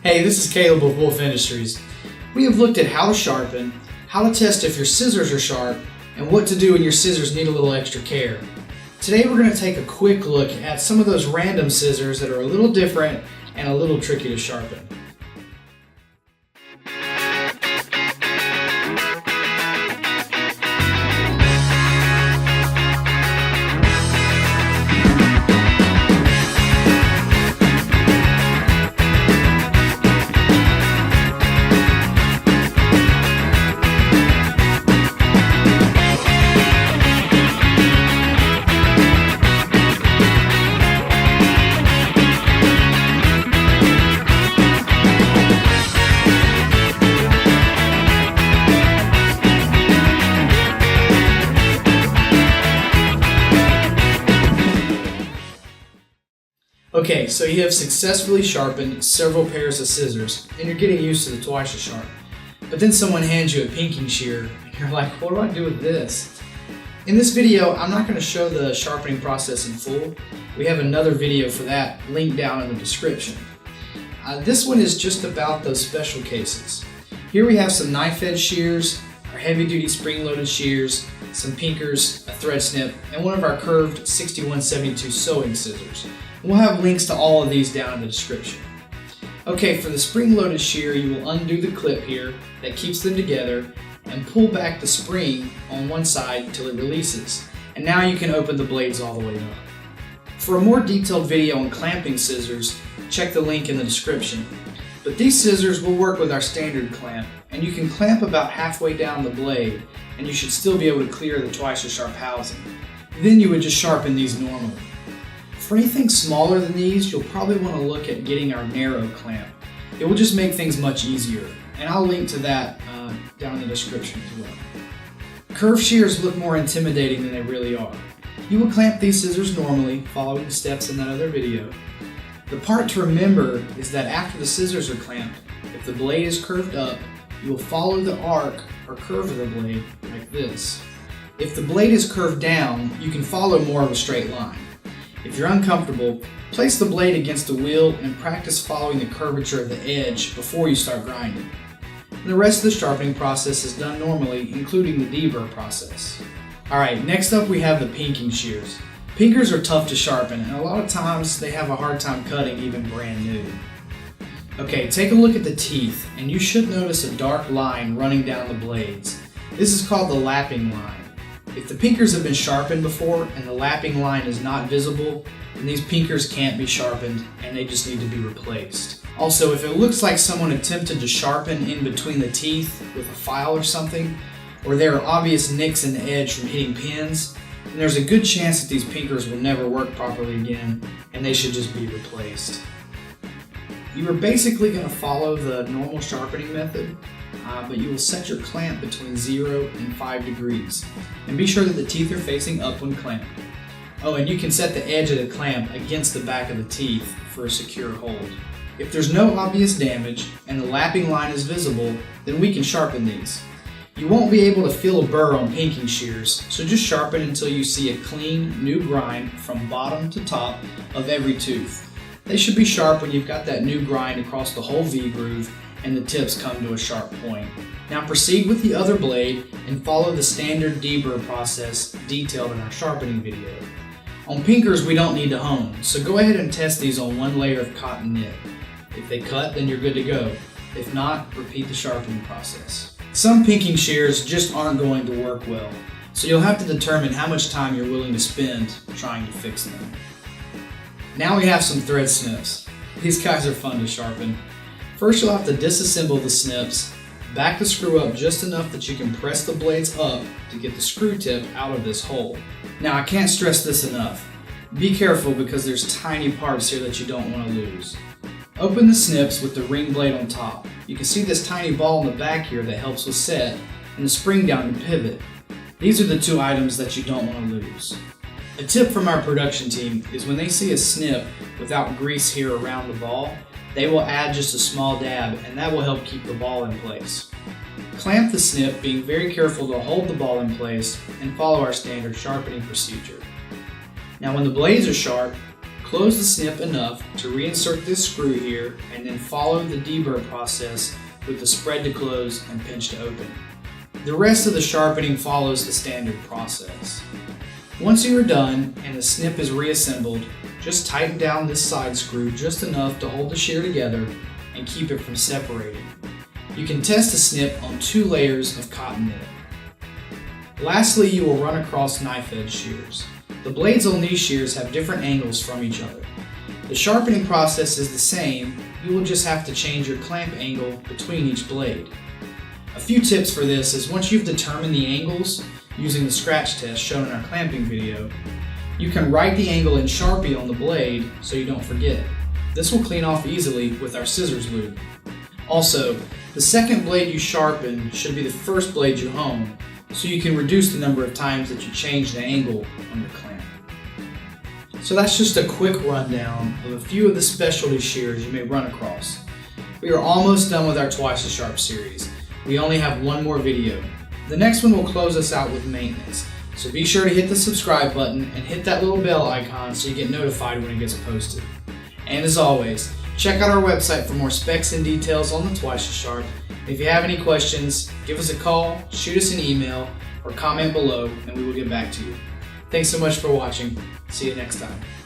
Hey, this is Caleb with Wolff Industries. We have looked at how to sharpen, how to test if your scissors are sharp, and what to do when your scissors need a little extra care. Today we're going to take a quick look at some of those random scissors that are a little different and a little tricky to sharpen. Okay, so you have successfully sharpened several pairs of scissors and you're getting used to the twice as sharp. But then someone hands you a pinking shear and you're like, what do I do with this? In this video, I'm not going to show the sharpening process in full. We have another video for that linked down in the description. This one is just about those special cases. Here we have some knife edge shears, our heavy duty spring loaded shears, some pinkers, a thread snip, and one of our curved 6172 sewing scissors. We'll have links to all of these down in the description. Okay, for the spring-loaded shear, you will undo the clip here that keeps them together and pull back the spring on one side until it releases. And now you can open the blades all the way up. For a more detailed video on clamping scissors, check the link in the description. But these scissors will work with our standard clamp, and you can clamp about halfway down the blade, and you should still be able to clear the twice as sharp housing. Then you would just sharpen these normally. For anything smaller than these, you'll probably want to look at getting our narrow clamp. It will just make things much easier, and I'll link to that down in the description as well. Curved shears look more intimidating than they really are. You will clamp these scissors normally, following the steps in that other video. The part to remember is that after the scissors are clamped, if the blade is curved up, you will follow the arc or curve of the blade like this. If the blade is curved down, you can follow more of a straight line. If you're uncomfortable, place the blade against the wheel and practice following the curvature of the edge before you start grinding. And the rest of the sharpening process is done normally, including the deburr process. Alright, next up we have the pinking shears. Pinkers are tough to sharpen, and a lot of times they have a hard time cutting even brand new. Okay, take a look at the teeth, and you should notice a dark line running down the blades. This is called the lapping line. If the pinkers have been sharpened before and the lapping line is not visible, then these pinkers can't be sharpened and they just need to be replaced. Also, if it looks like someone attempted to sharpen in between the teeth with a file or something, or there are obvious nicks in the edge from hitting pins, then there's a good chance that these pinkers will never work properly again and they should just be replaced. You are basically going to follow the normal sharpening method, but you will set your clamp between 0 and 5 degrees. And be sure that the teeth are facing up when clamped. Oh, and you can set the edge of the clamp against the back of the teeth for a secure hold. If there's no obvious damage and the lapping line is visible, then we can sharpen these. You won't be able to feel a burr on pinking shears, so just sharpen until you see a clean, new grind from bottom to top of every tooth. They should be sharp when you've got that new grind across the whole V-groove and the tips come to a sharp point. Now proceed with the other blade and follow the standard deburr process detailed in our sharpening video. On pinkers we don't need to hone, so go ahead and test these on one layer of cotton knit. If they cut, then you're good to go. If not, repeat the sharpening process. Some pinking shears just aren't going to work well, so you'll have to determine how much time you're willing to spend trying to fix them. Now we have some thread snips. These guys are fun to sharpen. First you'll have to disassemble the snips, back the screw up just enough that you can press the blades up to get the screw tip out of this hole. Now I can't stress this enough. Be careful because there's tiny parts here that you don't want to lose. Open the snips with the ring blade on top. You can see this tiny ball in the back here that helps with set and the spring down to pivot. These are the two items that you don't want to lose. A tip from our production team is when they see a snip without grease here around the ball, they will add just a small dab and that will help keep the ball in place. Clamp the snip, being very careful to hold the ball in place and follow our standard sharpening procedure. Now when the blades are sharp, Close the snip enough to reinsert this screw here and then follow the deburr process with the spread to close and pinch to open. The rest of the sharpening follows the standard process. Once you are done and the snip is reassembled, just tighten down this side screw just enough to hold the shear together and keep it from separating. You can test the snip on 2 layers of cotton knit. Lastly, you will run across knife edge shears. The blades on these shears have different angles from each other. The sharpening process is the same, you will just have to change your clamp angle between each blade. A few tips for this is once you've determined the angles using the scratch test shown in our clamping video, you can write the angle in Sharpie on the blade so you don't forget. This will clean off easily with our scissors lube. Also, the second blade you sharpen should be the first blade you hone, so you can reduce the number of times that you change the angle on your clamp. So that's just a quick rundown of a few of the specialty shears you may run across. We are almost done with our Twice as Sharp series. We only have one more video. The next one will close us out with maintenance, so be sure to hit the subscribe button and hit that little bell icon so you get notified when it gets posted. And as always, check out our website for more specs and details on the Twice as Sharp. If you have any questions, give us a call, shoot us an email, or comment below and we will get back to you. Thanks so much for watching. See you next time.